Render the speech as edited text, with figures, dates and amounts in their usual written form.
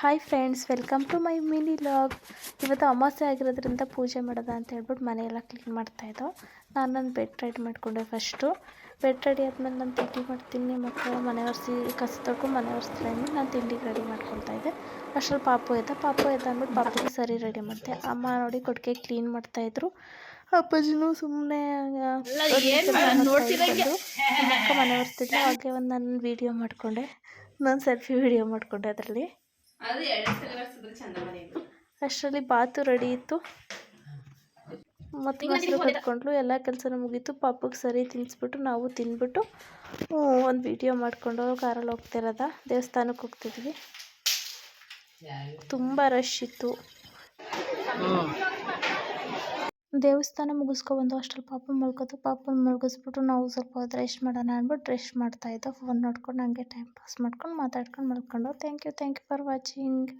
Hi friends, welcome to my mini vlog. ಇವತ್ತು ಅಮಾವಾಸ್ಯೆ ಆಗಿರೋದ್ರಿಂದ ಪೂಜೆ ಮಾಡೋದ ಅಂತ ಹೇಳ್ಬಿಟ್ಟು ಮನೆಯೆಲ್ಲ ಕ್ಲೀನ್ ಮಾಡ್ತಾಯಿದ್ದೋ. ನಾನು ನನ್ನ ಬೆಡ್ ರೆಡಿ ಮಾಡಿಕೊಂಡೆ. ಫಸ್ಟು ಬೆಡ್ ರೆಡಿ ಆದಮೇಲೆ ನಾನು ತಿಂಡಿ ಮಾಡ್ತೀನಿ, ಮಕ್ಕಳು ಮನೆ ಒರೆಸಿ ಕಸ ತೊಳ್ಕೊಂಡು ಮನೆ ಒರೆಸ್ತಾರೆ ಅಂದ್ಬಿಟ್ಟು ನಾನು ತಿಂಡಿಗೆ ರೆಡಿ ಮಾಡ್ಕೊಳ್ತಾ ಇದ್ದೆ. ಅಷ್ಟರಲ್ಲಿ ಪಾಪು ಎದ್ದ ಅಂದ್ಬಿಟ್ಟು ಪಾಪುಗೆ ಸರಿ ರೆಡಿ ಮಾಡಿದೆ. ಅಮ್ಮ ನೋಡಿ ಕೊಟ್ಟಿಗೆ ಕ್ಲೀನ್ ಮಾಡ್ತಾಯಿದ್ರು. ಅಪ್ಪಾಜಿನೂ ಸುಮ್ಮನೆ ಬಂದು ಅಕ್ಕ ಮನೆ ಒರೆಸ್ತಿದ್ದೆ. ಹಾಗೆ ಒಂದು ನಾನು ವೀಡಿಯೋ ಮಾಡಿಕೊಂಡೆ, ನಾನು ಸೆಲ್ಫಿ ವೀಡಿಯೋ ಮಾಡಿಕೊಂಡೆ. ಅದರಲ್ಲಿ ಅಷ್ಟರಲ್ಲಿ ಬಾತು ರೆಡಿ ಇತ್ತು, ಮತ್ತು ಮೊಸರು ಕಟ್ಕೊಂಡ್ಲು. ಎಲ್ಲ ಕೆಲಸನೂ ಮುಗೀತು. ಪಾಪುಗೆ ಸರಿ ತಿನ್ನಿಸ್ಬಿಟ್ಟು ನಾವು ತಿಂದ್ಬಿಟ್ಟು ಒಂದು ವೀಡಿಯೋ ಮಾಡಿಕೊಂಡು ಕಾರಲ್ಲಿ ಹೋಗ್ತಿರೋದ. ದೇವಸ್ಥಾನಕ್ಕೆ ಹೋಗ್ತಿದ್ವಿ. ತುಂಬ ರಶ್ ಇತ್ತು. ದೇವಸ್ಥಾನ ಮುಗಿಸ್ಕೊಬಂದು ಅಷ್ಟರಲ್ಲಿ ಪಾಪನ ಮಲಗಿಸ್ಬಿಟ್ಟು ನಾವು ಸ್ವಲ್ಪ ಹೊತ್ತು ರೆಸ್ಟ್ ಮಾಡೋಣ ಅಂದ್ಬಿಟ್ಟು ರೆಸ್ಟ್ ಮಾಡ್ತಾಯಿದ್ದೋ. ಫೋನ್ ನೋಡ್ಕೊಂಡು ಹಂಗೆ ಟೈಮ್ ಪಾಸ್ ಮಾಡ್ಕೊಂಡು ಮಾತಾಡ್ಕೊಂಡು ಮಲ್ಕೊಂಡು. Thank you for watching.